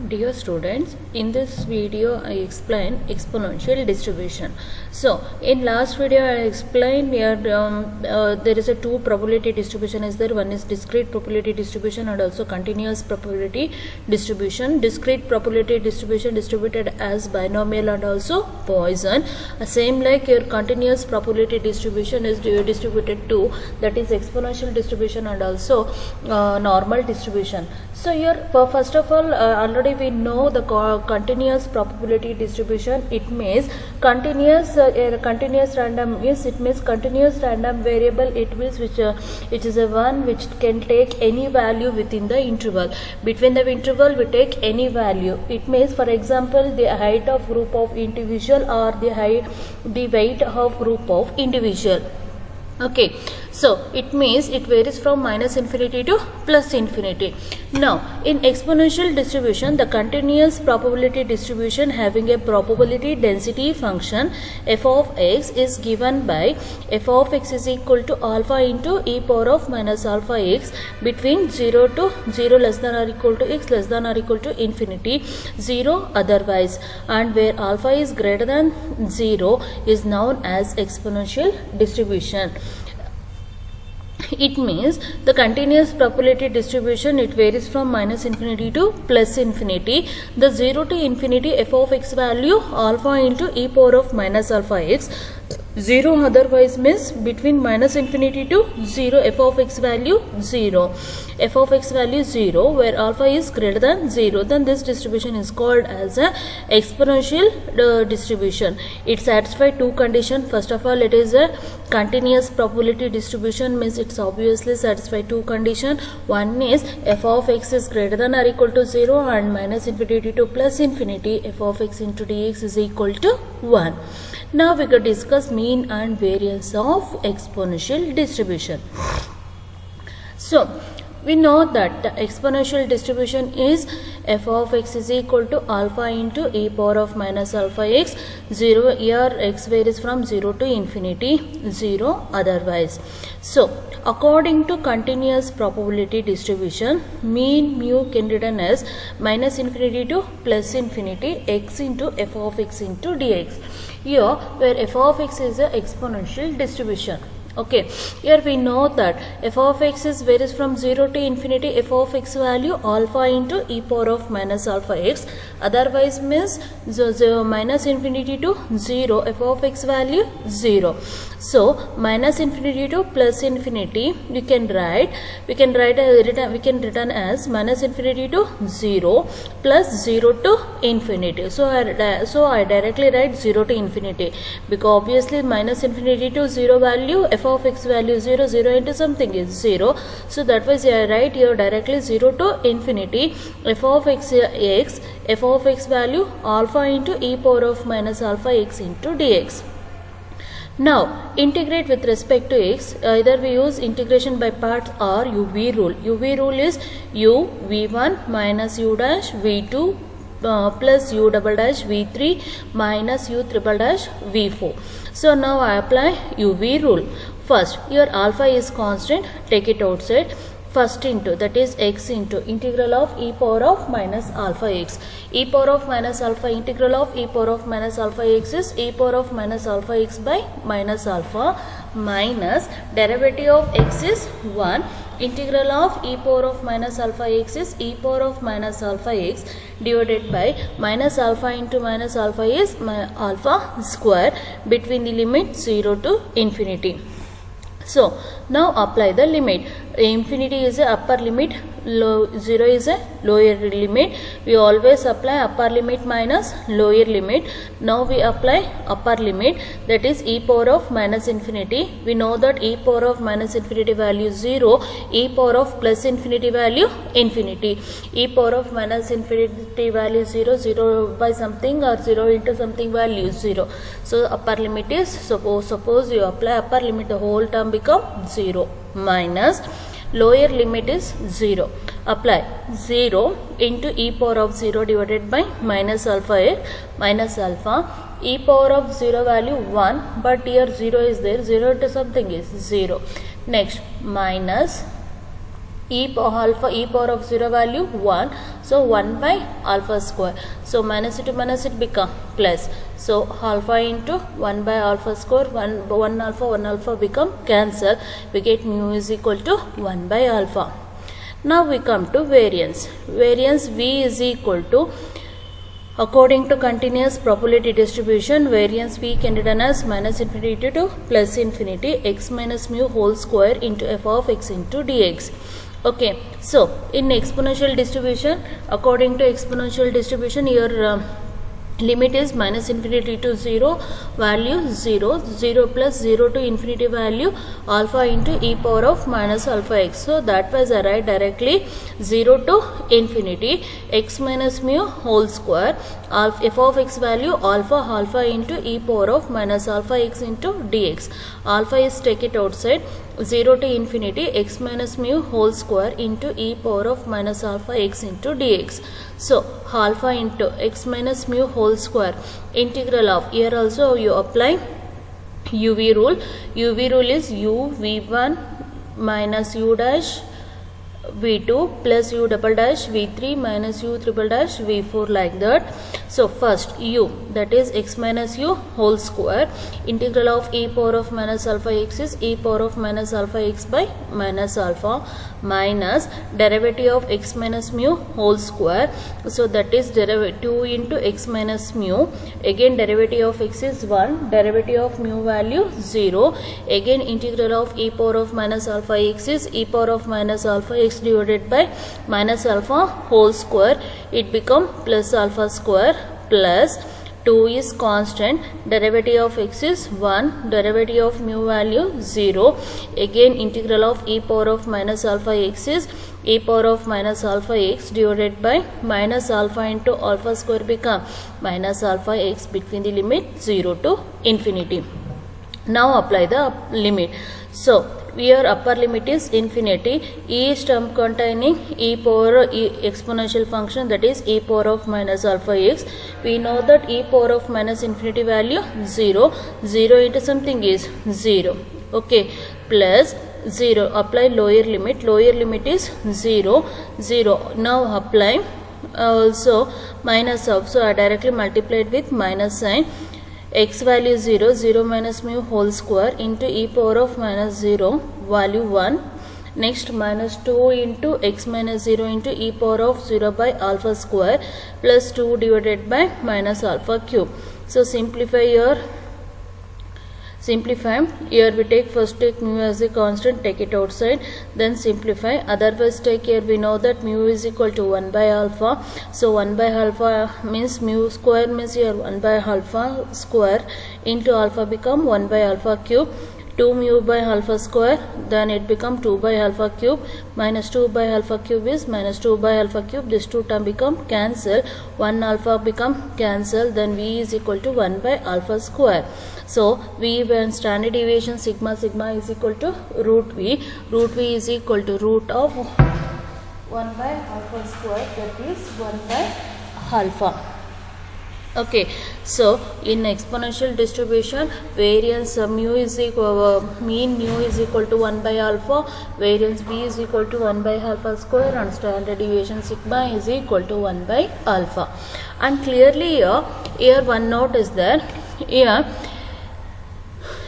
Dear students, in this video I explain exponential distribution. So in last video I explained here there is a two probability distribution is there. One is discrete probability distribution and also continuous probability distribution. Discrete probability distribution distributed as binomial and also Poisson. Same like your continuous probability distribution is distributed to, that is exponential distribution and also normal distribution. So here first of all already we know the continuous probability distribution. It means continuous random means it means continuous random variable. It means which is a one which can take any value within the interval. Between the interval we take any value. It means for example the height of group of individual or the weight of group of individual. Okay, so it means it varies from minus infinity to plus infinity. Now in exponential distribution, the continuous probability distribution having a probability density function f of x is given by f of x is equal to alpha into e power of minus alpha x between 0 to 0 less than or equal to x less than or equal to infinity, 0 otherwise, and where alpha is greater than 0 is known as exponential distribution. It means the continuous probability distribution, it varies from minus infinity to plus infinity. The 0 to infinity f of x value alpha into e power of minus alpha x. 0 otherwise means between minus infinity to 0 f of x value 0. F of x value 0 where alpha is greater than 0. Then this distribution is called as a exponential distribution. It satisfies two conditions. First of all, it is a continuous probability distribution, means it's obviously satisfy two conditions. One is f of x is greater than or equal to 0 and minus infinity to plus infinity f of x into dx is equal to 1. Now we can discuss mean and variance of exponential distribution. So we know that the exponential distribution is f of x is equal to alpha into e power of minus alpha x. 0 here x varies from 0 to infinity, 0 otherwise. So according to continuous probability distribution, mean mu can written as minus infinity to plus infinity x into f of x into dx. Here where f of x is an exponential distribution. Okay, here we know that f of x is varies from 0 to infinity, f of x value alpha into e power of minus alpha x, otherwise means 0 minus infinity to 0 f of x value 0. So minus infinity to plus infinity we can written as minus infinity to 0 plus 0 to infinity. So I directly write 0 to infinity because obviously minus infinity to 0 value f of x value 0, 0 into something is 0. So that was I write here directly 0 to infinity f of x value alpha into e power of minus alpha x into dx. Now integrate with respect to x. Either we use integration by parts or UV rule. UV rule is u v1 minus u dash v2 plus u double dash v3 minus u triple dash v4. So now I apply UV rule. First, your alpha is constant, take it outside. First into, that is x into integral of e power of minus alpha x. E power of minus alpha, integral of e power of minus alpha x is e power of minus alpha x by minus alpha minus derivative of x is 1. Integral of e power of minus alpha x is e power of minus alpha x divided by minus alpha into minus alpha is alpha square between the limit 0 to infinity. So now apply the limit. Infinity is a upper limit, 0 is a lower limit. We always apply upper limit minus lower limit. Now we apply upper limit, that is e power of minus infinity. We know that e power of minus infinity value 0, e power of plus infinity value infinity. E power of minus infinity value 0, 0 by something or 0 into something value 0. So upper limit is, suppose you apply upper limit, the whole term become 0 minus lower limit is 0. Apply 0 into e power of 0 divided by minus alpha e power of 0 value 1, but here 0 is there, 0 into something is 0. Next minus e power of 0 value 1, so 1 by alpha square. So minus it become plus, so alpha into 1 by alpha square, 1 alpha become cancel, we get mu is equal to 1 by alpha. Now we come to variance. Variance V is equal to, according to continuous probability distribution, variance V can be done as minus infinity to plus infinity x minus mu whole square into f of x into dx. Okay, so in exponential distribution, according to exponential distribution, your limit is minus infinity to 0 value 0, 0 plus 0 to infinity value alpha into e power of minus alpha x. So that was I write directly 0 to infinity x minus mu whole square f of x value alpha into e power of minus alpha x into dx. Alpha is take it outside, 0 to infinity x minus mu whole square into e power of minus alpha x into dx. So alpha into x minus mu whole square, integral of, here also you apply UV rule. UV rule is u v1 minus u dash v2 plus u double dash v3 minus u triple dash v4, like that. So first u, that is x minus u whole square, integral of e power of minus alpha x is e power of minus alpha x by minus alpha, minus derivative of x minus mu whole square, so that is 2 into x minus mu, again derivative of x is 1, derivative of mu value 0, again integral of e power of minus alpha x is e power of minus alpha x divided by minus alpha whole square, it become plus alpha square, plus 2 is constant, derivative of x is 1, derivative of mu value 0, again integral of e power of minus alpha x is e power of minus alpha x divided by minus alpha into alpha square become minus alpha x between the limit 0 to infinity. Now apply the limit. So here upper limit is infinity, e is term containing e power exponential function, that is e power of minus alpha x. We know that e power of minus infinity value 0, 0 into something is 0, okay, plus 0, apply lower limit is 0, 0. Now apply also minus of, so I directly multiplied with minus sign, x value 0, 0 minus mu whole square into e power of minus 0 value 1, next minus 2 into x minus 0 into e power of 0 by alpha square plus 2 divided by minus alpha cube. So simplify here we take, first take mu as a constant, take it outside, then simplify, otherwise take here, we know that mu is equal to 1 by alpha, so 1 by alpha means mu square means here 1 by alpha square into alpha become 1 by alpha cube, 2 mu by alpha square, then it become 2 by alpha cube, minus 2 by alpha cube is minus 2 by alpha cube, this 2 term become cancel, 1 alpha become cancel, then v is equal to 1 by alpha square. So v, when standard deviation sigma is equal to root v is equal to root of 1 by alpha square, that is 1 by alpha. Okay, so in exponential distribution, variance mu is equal, mean mu is equal to 1 by alpha, variance v is equal to 1 by alpha square, and standard deviation sigma is equal to 1 by alpha. And clearly here one note is there, here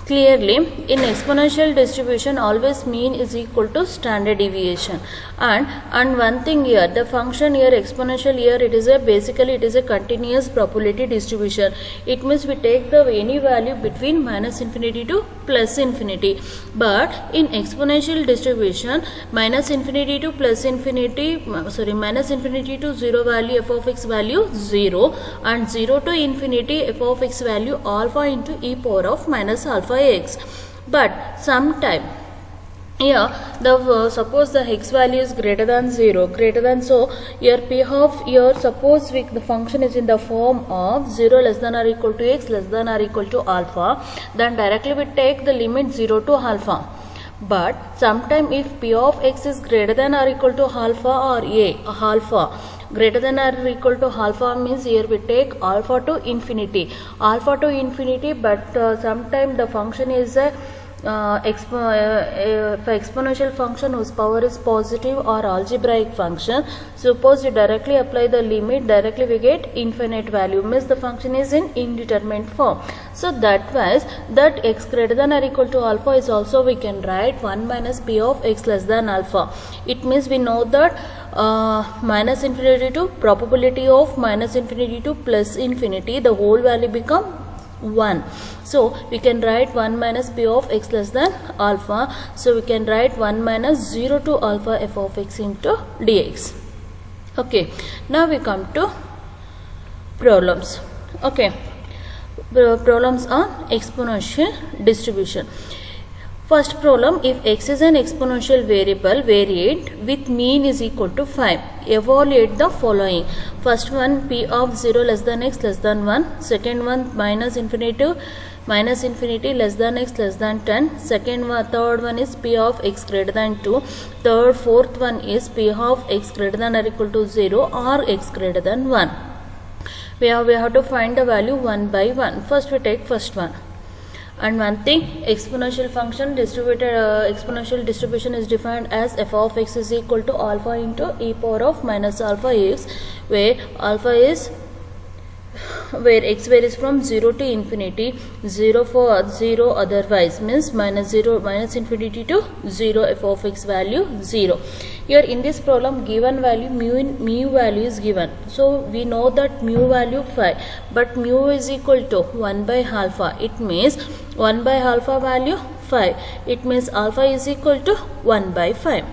clearly in exponential distribution always mean is equal to standard deviation, and one thing here, the function here exponential, here it is a basically it is a continuous probability distribution. It means we take the any value between minus infinity to plus infinity, but in exponential distribution minus infinity to plus infinity, minus infinity to 0 value f of x value 0, and 0 to infinity f of x value alpha into e power of minus alpha x. But sometime here the suppose the x value is greater than 0, so here p of here, suppose the function is in the form of 0 less than or equal to x less than or equal to alpha, then directly we take the limit 0 to alpha. But sometime if p of x is greater than or equal to alpha or alpha greater than or equal to alpha means here we take alpha to infinity, but sometime the function is exponential function whose power is positive or algebraic function, suppose you directly apply the limit, directly we get infinite value, means the function is in indeterminate form. So that was that x greater than or equal to alpha is also we can write 1 minus p of x less than alpha. It means we know that minus infinity to probability of minus infinity to plus infinity, the whole value become 1. So we can write 1 minus p of x less than alpha. So we can write 1 minus 0 to alpha f of x into dx. Okay, now we come to problems. Okay, the problems on exponential distribution. First problem, if x is an exponential variable variate with mean is equal to 5, evaluate the following. First one, p of 0 less than x less than 1. Second one, minus infinity less than x less than 10. Third one is p of x greater than 2. Fourth one is p of x greater than or equal to 0 or x greater than 1. We have to find the value one by one. First we take first one. And one thing, exponential function distributed exponential distribution is defined as f of x is equal to alpha into e power of minus alpha x, where x varies from 0 to infinity, 0 for 0 otherwise, means minus infinity to 0, f of x value 0. Here in this problem given value mu value is given, so we know that mu value 5, but mu is equal to 1 by alpha. It means 1 by alpha value 5. It means alpha is equal to 1 by 5.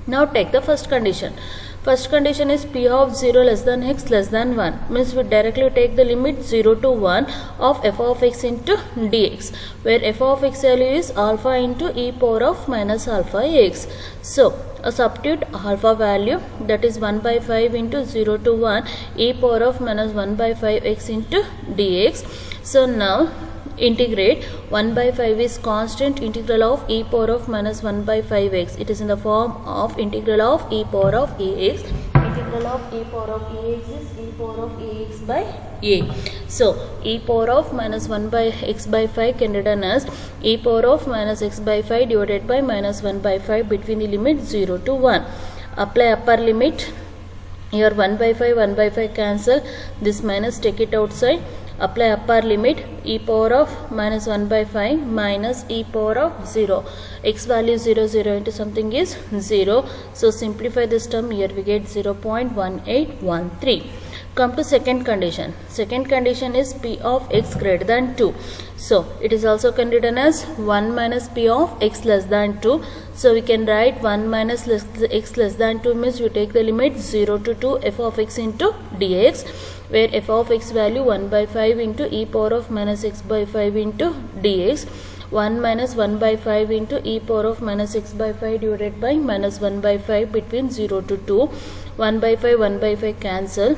Now take the first condition. First condition is p of 0 less than x less than 1, means we directly take the limit 0 to 1 of f of x into dx, where f of x value is alpha into e power of minus alpha x. So substitute alpha value, that is 1 by 5 into 0 to 1 e power of minus 1 by 5 x into dx. So now integrate 1 by 5 is constant, integral of e power of minus 1 by 5x. It is in the form of integral of e power of ax. Integral of e power of ax is e power of ax by a. So e power of minus 1 by x by 5 can written as e power of minus x by 5 divided by minus 1 by 5 between the limit 0 to 1. Apply upper limit. Here 1 by 5 cancel. This minus take it outside. Apply upper limit, e power of minus 1 by 5 minus e power of 0. X value 0 into something is 0. So simplify this term. Here we get 0.1813. Come to second condition. Second condition is p of x greater than 2. So it is also written as 1 minus p of x less than 2. So we can write 1 minus x less than 2 means we take the limit 0 to 2 f of x into dx, where f of x value 1 by 5 into e power of minus x by 5 into dx. 1 minus 1 by 5 into e power of minus x by 5 divided by minus 1 by 5 between 0 to 2. 1 by 5 cancel.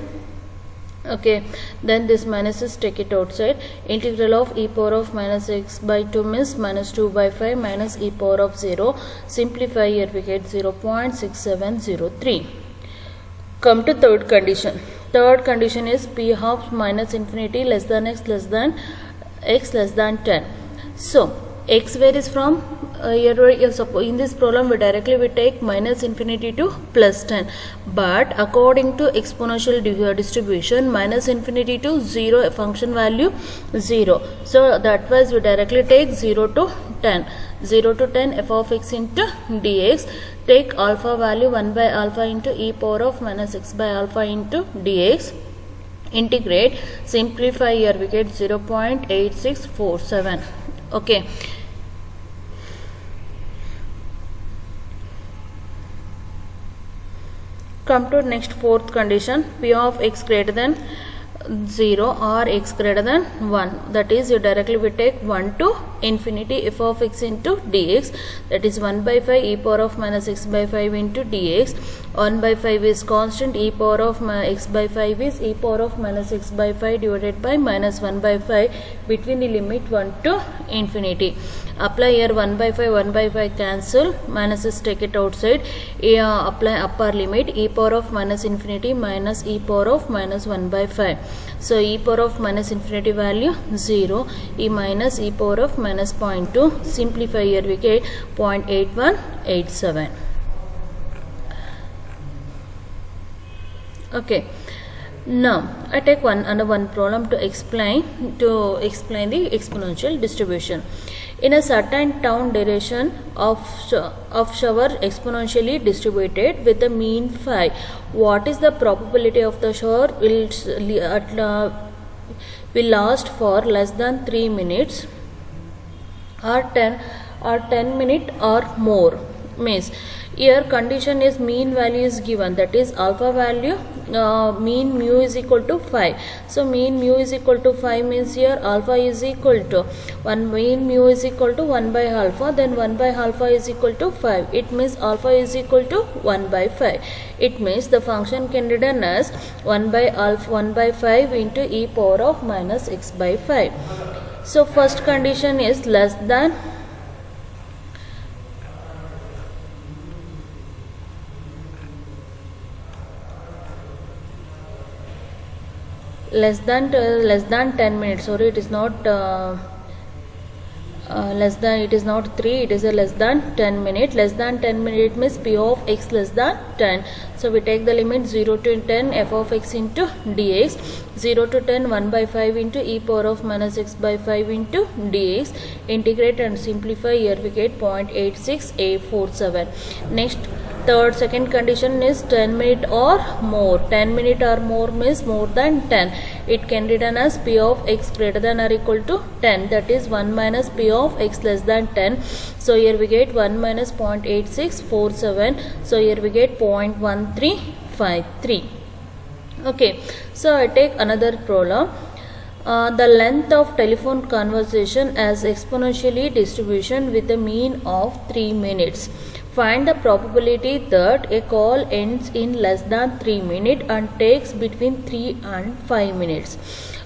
Okay, then this minus is take it outside. Integral of e power of minus x by 2 means minus 2 by 5 minus e power of 0. Simplify, here we get 0.6703. Come to third condition. Third condition is p of minus infinity less than x less than 10. So x varies from in this problem we directly take minus infinity to plus 10, but according to exponential distribution minus infinity to 0 function value 0. So that was we directly take 0 to 10. 0 to 10 f of x into dx. Take alpha value 1 by alpha into e power of minus x by alpha into dx. Integrate. Simplify, here we get 0.8647. Okay. Come to next fourth condition, p of x greater than 0 or x greater than 1, that is you directly we take 1 to infinity f of x into dx, that is 1 by 5 e power of minus x by 5 into dx. 1 by 5 is constant, e power of x by 5 is e power of minus x by 5 divided by minus 1 by 5 between the limit 1 to infinity. Apply here 1 by 5 cancel, minus is take it outside. Apply upper limit e power of minus infinity minus e power of minus 1 by 5. So e power of minus infinity value 0, e minus e power of minus 0.2. Simplify here we get 0.8187. Okay. Now I take another one problem to explain the exponential distribution. In a certain town, duration of shower exponentially distributed with a mean phi. What is the probability of the shower will last for less than 3 minutes or 10 minutes or more? Means here condition is mean value is given, that is alpha value, mean mu is equal to 5. So mean mu is equal to 5 means here alpha is equal to 1, mean mu is equal to 1 by alpha, then 1 by alpha is equal to 5. It means alpha is equal to 1 by 5. It means the function can be written as 1 by 5 into e power of minus x by 5. So first condition is less than less than 10 minutes. Sorry, it is not less than, it is not 3, it is a less than 10 minutes. Less than 10 minutes means p of x less than 10. So we take the limit 0 to 10 f of x into dx, 0 to 10 1 by 5 into e power of minus x by 5 into dx. Integrate and simplify, here we get 0.86847. Next, second condition is 10 minutes or more. 10 minutes or more means more than 10. It can be written as p of x greater than or equal to 10, that is 1 minus p of x less than 10. So here we get 1 minus 0.8647. So here we get 0.1353. Okay, so I take another problem. The length of telephone conversation as exponentially distribution with a mean of 3 minutes. Find the probability that a call ends in less than 3 minutes and takes between 3 and 5 minutes.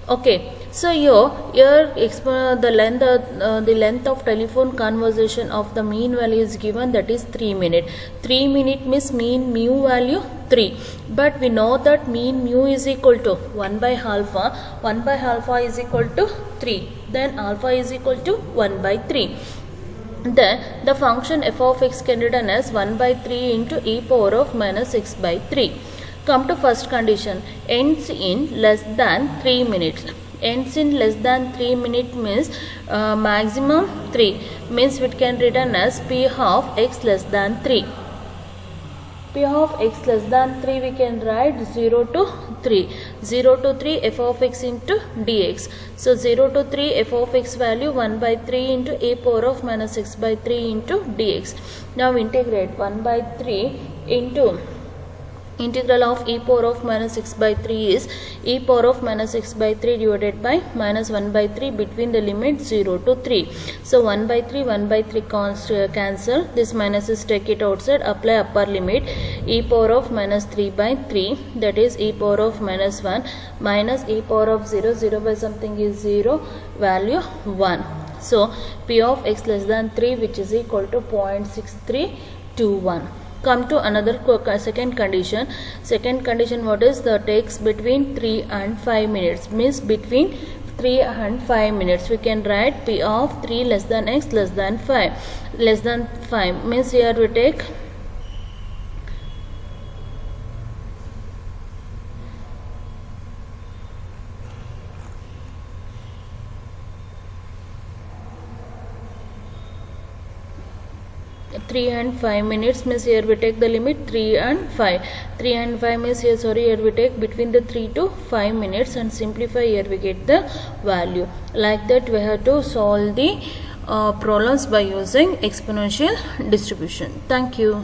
Okay, so here the length of telephone conversation of the mean value is given, that is 3 minutes. 3 minutes means mean mu value 3, but we know that mean mu is equal to 1 by alpha. 1 by alpha is equal to 3, then alpha is equal to 1 by 3. Then the function f of x can be written as 1 by 3 into e power of minus x by 3. Come to first condition, ends in less than 3 minutes. Ends in less than 3 minutes means maximum 3, means it can be written as p of x less than 3. P of x less than 3 we can write 0 to 3. 0 to 3 f of x into dx. So 0 to 3 f of x value 1 by 3 into e power of minus x by 3 into dx. Now integrate 1 by 3 into integral of e power of minus x by 3 is e power of minus x by 3 divided by minus 1 by 3 between the limit 0 to 3. So 1 by 3 cancel, this minus is take it outside, apply upper limit e power of minus 3 by 3, that is e power of minus 1 minus e power of 0, 0 by something is 0, value 1. So p of x less than 3, which is equal to 0.6321. Come to another second condition. Second condition, what is the takes between 3 and 5 minutes, means between 3 and 5 minutes. We can write p of 3 less than x less than 5. Less than 5 means here we take 3 and 5 minutes, means here we take the limit 3 and 5. 3 and 5 means here, here we take between the 3 to 5 minutes and simplify, here we get the value. Like that we have to solve the problems by using exponential distribution. Thank you.